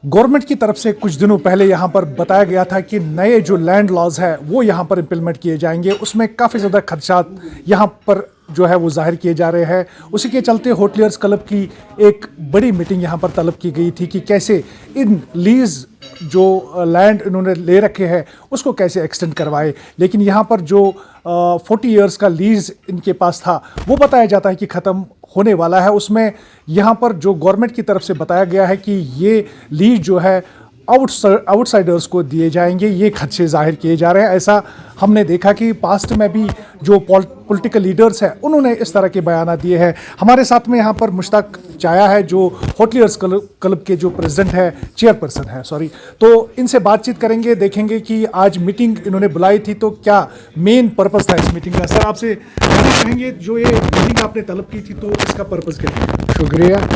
Government की तरफ से कुछ दिनों पहले यहाँ पर बताया गया था कि नए जो लैंड लॉज है वो यहाँ पर इम्प्लीमेंट किए जाएंगे। उसमें काफ़ी ज़्यादा खदशात यहाँ पर जो है वो जाहिर किए जा रहे हैं। उसी के चलते होटलियर्स क्लब की एक बड़ी मीटिंग यहाँ पर तलब की गई थी कि कैसे इन लीज जो लैंड इन्होंने ले रखे हैं उसको कैसे एक्सटेंड करवाए। लेकिन यहाँ पर जो 40 इयर्स का लीज इनके पास था वो बताया जाता है कि ख़त्म होने वाला है। उसमें यहाँ पर जो गवर्नमेंट की तरफ से बताया गया है कि ये लीज जो है आउटसाइडर्स को दिए जाएंगे, ये खदशे जाहिर किए जा रहे हैं। ऐसा हमने देखा कि पास्ट में भी जो पॉलिटिकल लीडर्स हैं उन्होंने इस तरह के बयान दिए हैं। हमारे साथ में यहाँ पर मुश्ताक चाया है जो होटलियर्स क्लब के जो प्रेसिडेंट है, चेयरपर्सन है सॉरी, तो इनसे बातचीत करेंगे, देखेंगे कि आज मीटिंग इन्होंने बुलाई थी तो क्या मेन पर्पस था इस मीटिंग का। सर आपसे कहेंगे जो ये मीटिंग आपने तलब की थी तो इसका पर्पस क्या है? शुक्रिया।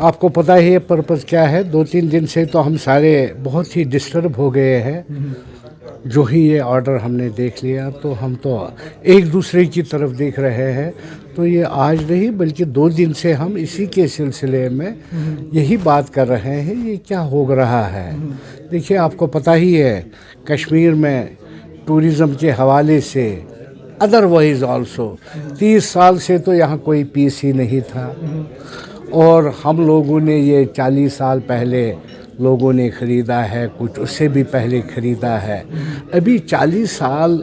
आपको पता है ये पर्पज़ क्या है। 2-3 दिन से तो हम सारे बहुत ही डिस्टर्ब हो गए हैं। जो ही ये ऑर्डर हमने देख लिया तो हम तो एक दूसरे की तरफ देख रहे हैं। तो ये आज नहीं बल्कि 2 दिन से हम इसी के सिलसिले में यही बात कर रहे हैं, ये क्या हो रहा है। देखिए आपको पता ही है कश्मीर में टूरिज़म के हवाले से अदरवाइज़ ऑल्सो 30 साल से तो यहाँ कोई पीस ही नहीं था। और हम लोगों ने ये 40 साल पहले लोगों ने ख़रीदा है, कुछ उससे भी पहले ख़रीदा है। अभी 40 साल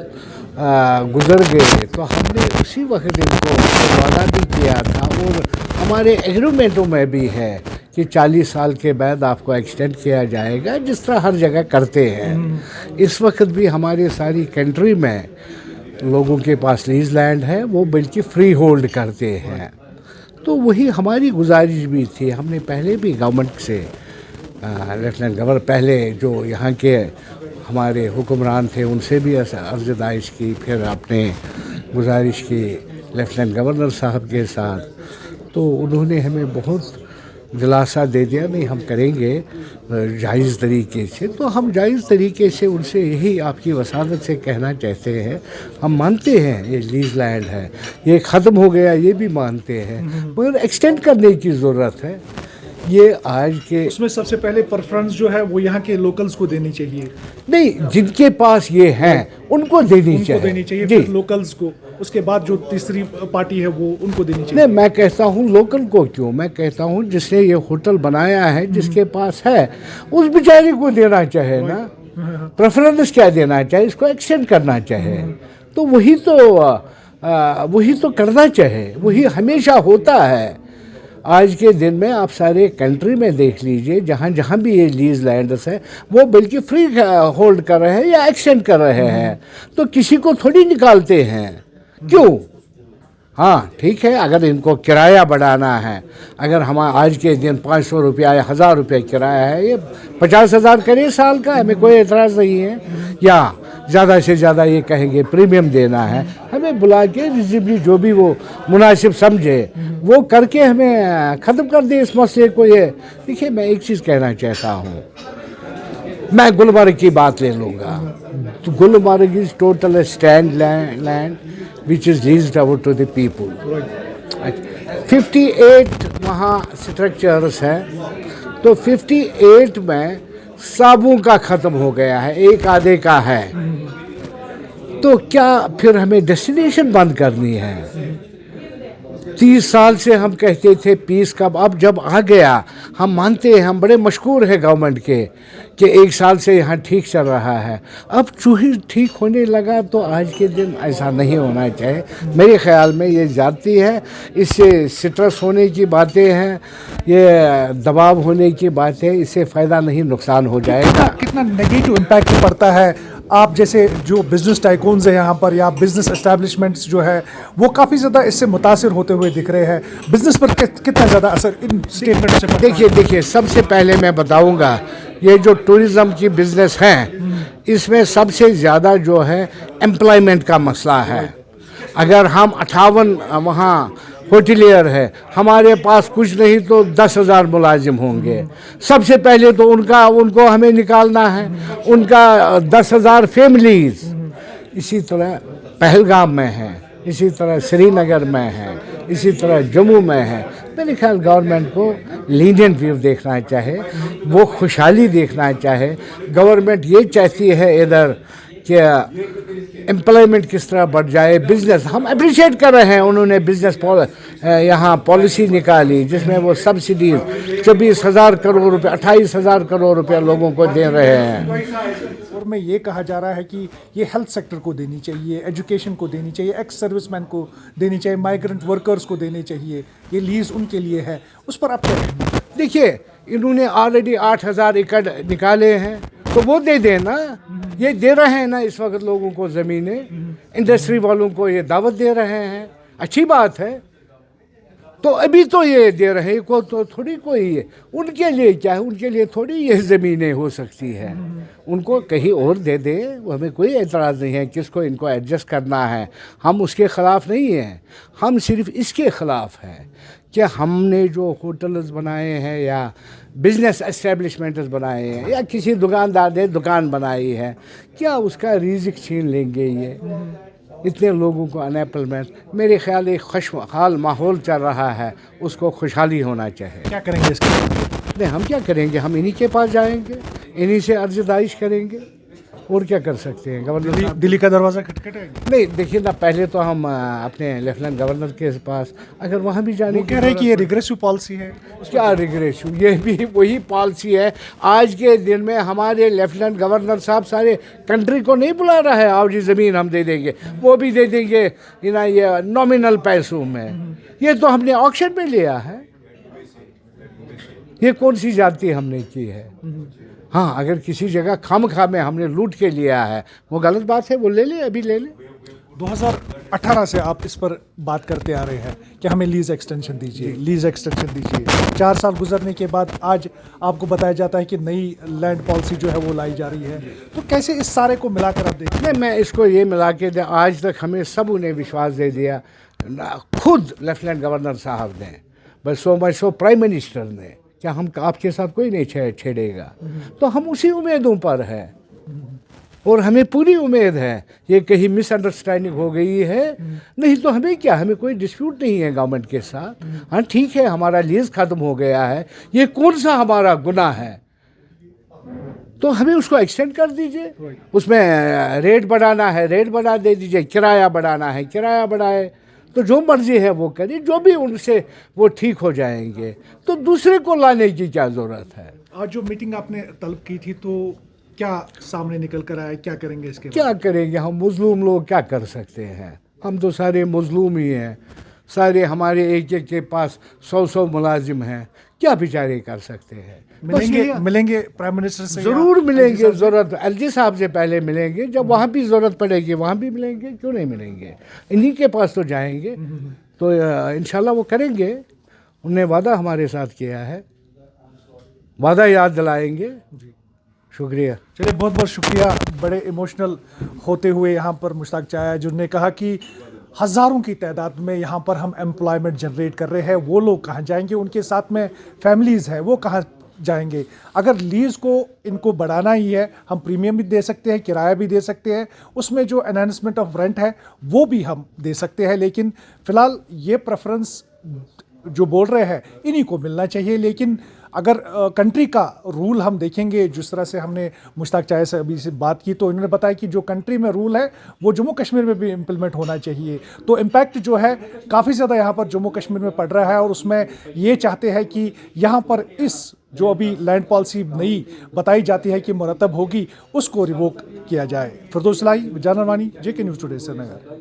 गुज़र गए तो हमने उसी वक्त इनको वादा भी किया था और हमारे एग्रीमेंटों में भी है कि 40 साल के बाद आपको एक्सटेंड किया जाएगा, जिस तरह हर जगह करते हैं। इस वक्त भी हमारी सारी कंट्री में लोगों के पास लीज लैंड है, वो बल्कि फ्री होल्ड करते हैं। तो वही हमारी गुजारिश भी थी। हमने पहले भी गवर्नमेंट से लेफ्टिनेंट गवर्नर पहले जो यहाँ के हमारे हुक्मरान थे उनसे भी अर्ज़दाइश की, फिर अपने गुजारिश की लेफ्टिनेंट गवर्नर साहब के साथ। तो उन्होंने हमें बहुत दिलासा दे दिया, नहीं हम करेंगे जायज़ तरीके से। तो हम जायज़ तरीके से उनसे यही आपकी वसादत से कहना चाहते हैं, हम मानते हैं ये लीज लैंड है, ये ख़त्म हो गया, ये भी मानते हैं, मगर एक्सटेंड करने की ज़रूरत है। ये आज के उसमें सबसे पहले प्रेफरेंस जो है वो यहाँ के लोकल्स को देनी चाहिए। नहीं, जिनके पास ये हैं उनको देनी चाहिए फिर लोकल्स को, उसके बाद जो तीसरी पार्टी है वो उनको देनी चाहिए। नहीं, मैं कहता हूँ लोकल को क्यों, मैं कहता हूँ जिसने ये होटल बनाया है, जिसके पास है, उस बेचारे को देना चाहे ना। प्रेफरेंस क्या देना चाहिए, इसको एक्सटेंड करना चाहे। तो वही तो करना चाहे, वही हमेशा होता है। आज के दिन में आप सारे कंट्री में देख लीजिए, जहाँ जहाँ भी ये लीज लैंड्स है वो बल्कि फ्री होल्ड कर रहे हैं या एक्सटेंड कर रहे हैं। तो किसी को थोड़ी निकालते हैं, क्यों? हाँ ठीक है, अगर इनको किराया बढ़ाना है, अगर हम आज के दिन 500 रुपया या 1000 रुपये किराया है, ये 50,000 करें साल का, हमें कोई एतराज़ नहीं है। या ज़्यादा से ज़्यादा ये कहेंगे प्रीमियम देना है, हमें बुला के रिजिबली जो भी वो मुनासिब समझे वो करके हमें ख़त्म कर दे इस मसले को। ये देखिए, मैं एक चीज़ कहना चाहता हूँ, मैं गुलमर्ग की बात ले लूँगा। तो Gulmarg is total stand land which is leased out to the people. 58 वहाँ स्ट्रक्चर्स हैं, तो 58 में सबों का ख़त्म हो गया है, एक आधे का है। तो क्या फिर हमें डेस्टिनेशन बंद करनी है? 30 साल से हम कहते थे पीस कब, अब जब आ गया, हम मानते हैं, हम बड़े मशहूर हैं गवर्नमेंट के कि 1 साल से यहाँ ठीक चल रहा है। अब चूही ठीक होने लगा तो आज के दिन ऐसा नहीं होना चाहिए। मेरे ख्याल में ये जाती है, इससे स्ट्रेस होने की बातें हैं, ये दबाव होने की बात है, इससे फ़ायदा नहीं नुकसान हो जाएगा। कितना नेगेटिव इम्पैक्ट पड़ता है? आप जैसे जो बिजनेस टाइकून्स है यहाँ पर या बिजनेस एस्टैब्लिशमेंट्स जो है वो काफ़ी ज़्यादा इससे मुतासिर होते हुए दिख रहे हैं। बिजनेस पर कितना ज़्यादा असर इन स्टेटमेंट से पड़ता है? देखिए, सबसे पहले मैं बताऊंगा, ये जो टूरिज़्म की बिज़नेस है इसमें सबसे ज़्यादा जो है एम्प्लॉयमेंट का मसला है। अगर हम 58 वहाँ होटलियर है, हमारे पास कुछ नहीं तो 10,000 मुलाजिम होंगे। सबसे पहले तो उनको हमें निकालना है, उनका 10,000 फैमिलीज़। इसी तरह पहलगाम में है, इसी तरह श्रीनगर में है, इसी तरह जम्मू में है। मेरे ख्याल गवर्नमेंट को लीनियंट व्यू देखना चाहे, वो खुशहाली देखना चाहे। गवर्नमेंट ये चाहती है इधर कि एम्प्लॉयमेंट किस तरह बढ़ जाए, बिजनेस हम अप्रिशिएट कर रहे हैं। उन्होंने बिजनेस यहाँ पॉलिसी निकाली जिसमें वो सब्सिडीज 24,000 करोड़ रुपए, 28,000 करोड़ रुपए लोगों को दे रहे हैं। और में ये कहा जा रहा है कि ये हेल्थ सेक्टर को देनी चाहिए, एजुकेशन को देनी चाहिए, एक्स सर्विसमैन को देनी चाहिए, माइग्रेंट वर्कर्स को देनी चाहिए, ये लीज उनके लिए है। उस पर आप क्या कहेंगे? देखिए, इन्होंने ऑलरेडी 8,000 एकड़ निकाले हैं, तो वो दे देना। ये दे रहे हैं ना इस वक्त लोगों को ज़मीनें, इंडस्ट्री वालों को ये दावत दे रहे हैं, अच्छी बात है। तो अभी तो ये दे रहे हैं को, तो थोड़ी कोई ये उनके लिए क्या है, उनके लिए थोड़ी ये ज़मीनें हो सकती है। उनको कहीं और दे दे, वो हमें कोई एतराज़ नहीं है। किसको इनको एडजस्ट करना है, हम उसके ख़िलाफ़ नहीं हैं। हम सिर्फ इसके ख़िलाफ़ हैं कि हमने जो होटल्स बनाए हैं या बिज़नेस एस्टेब्लिशमेंट्स बनाए हैं या किसी दुकानदार ने दुकान बनाई है, क्या उसका रिज़्क छीन लेंगे ये? इतने लोगों को अनएम्प्लॉयमेंट, मेरे ख्याल एक खुशहाल माहौल चल रहा है, उसको खुशहाली होना चाहिए। क्या करेंगे इसके लिए? नहीं, हम क्या करेंगे, हम इन्हीं के पास जाएंगे, इन्हीं से अर्ज़दाइश करेंगे, और क्या कर सकते हैं। गवर्नर साहब दिल्ली का दरवाज़ा खटखटाएंगे? नहीं, देखिए ना, पहले तो हम अपने लेफ्टिनेंट गवर्नर के पास, अगर वहाँ भी जाने वो कह रहे हैं कि ये रिग्रेसिव पॉलिसी है। क्या रिग्रेसिव, ये भी वही पॉलिसी है। आज के दिन में हमारे लेफ्टिनेंट गवर्नर साहब सारे कंट्री को नहीं बुला रहा है, आओ जी ज़मीन हम दे देंगे, वो भी दे देंगे ना ये नॉमिनल पैसों में। ये तो हमने ऑक्शन में लिया है, ये कौन सी जाति हमने की है। हाँ, अगर किसी जगह खामखा में हमने लूट के लिया है, वो गलत बात है, वो ले ले, अभी ले ले। 2018 से आप इस पर बात करते आ रहे हैं कि हमें लीज एक्सटेंशन दीजिए, लीज एक्सटेंशन दीजिए। 4 साल गुजरने के बाद आज आपको बताया जाता है कि नई लैंड पॉलिसी जो है वो लाई जा रही है। तो कैसे इस सारे को मिलाकर आप देखते हैं? मैं इसको ये मिला के दे, आज तक हमें सब उन्हें विश्वास दे दिया, खुद लेफ्टिनेंट गवर्नर साहब ने, बस सो प्राइम मिनिस्टर ने, क्या हम आपके साथ कोई नहीं छेड़ेगा। तो हम उसी उम्मीदों पर है और हमें पूरी उम्मीद है ये कहीं मिसअंडरस्टैंडिंग हो गई है, नहीं तो हमें क्या, हमें कोई डिस्प्यूट नहीं है गवर्नमेंट के साथ। हाँ ठीक है, हमारा लीज ख़त्म हो गया है, ये कौन सा हमारा गुनाह है, तो हमें उसको एक्सटेंड कर दीजिए। उसमें रेट बढ़ाना है रेट बढ़ा दे दीजिए, किराया बढ़ाना है किराया बढ़ाए, तो जो मर्जी है वो करिए, जो भी उनसे वो ठीक हो जाएंगे, तो दूसरे को लाने की क्या ज़रूरत है। आज जो मीटिंग आपने तलब की थी, तो क्या सामने निकल कर आया, क्या करेंगे इसके बाद? क्या करेंगे हम मजलूम लोग, क्या कर सकते हैं, हम तो सारे मजलूम ही हैं, सारे हमारे एक एक के पास 100 मुलाजिम हैं, क्या बेचारे कर सकते हैं। मिलेंगे प्राइम मिनिस्टर से? ज़रूर मिलेंगे, ज़रूरत एलजी साहब से पहले मिलेंगे, जब वहाँ भी ज़रूरत पड़ेगी वहाँ भी मिलेंगे, क्यों नहीं मिलेंगे, इन्हीं के पास तो जाएंगे, तो इंशाल्लाह वो करेंगे। उन्होंने वादा हमारे साथ किया है, वादा याद दिलाएंगे। शुक्रिया। चलिए, बहुत बहुत शुक्रिया। बड़े इमोशनल होते हुए यहाँ पर मुश्ताक चाया, जिन्होंने कहा कि हज़ारों की तादाद में यहाँ पर हम एम्प्लॉयमेंट जनरेट कर रहे हैं, वो लोग कहाँ जाएंगे, उनके साथ में फैमिलीज़ हैं वो कहाँ जाएंगे। अगर लीज़ को इनको बढ़ाना ही है, हम प्रीमियम भी दे सकते हैं, किराया भी दे सकते हैं, उसमें जो एनहांसमेंट ऑफ रेंट है वो भी हम दे सकते हैं, लेकिन फ़िलहाल ये प्रेफरेंस जो बोल रहे हैं इन्हीं को मिलना चाहिए। लेकिन अगर कंट्री का रूल हम देखेंगे, जिस तरह से हमने मुश्ताक चाय से अभी से बात की, तो इन्होंने बताया कि जो कंट्री में रूल है वो जम्मू कश्मीर में भी इम्प्लीमेंट होना चाहिए। तो इम्पैक्ट जो है काफ़ी ज़्यादा यहाँ पर जम्मू कश्मीर में पड़ रहा है, और उसमें ये चाहते हैं कि यहाँ पर इस जो अभी लैंड पॉलिसी नई बताई जाती है कि मुरतब होगी, उसको रिवोक किया जाए। Firdaus Elahi, Vijan Arwani, JK news today, Srinagar.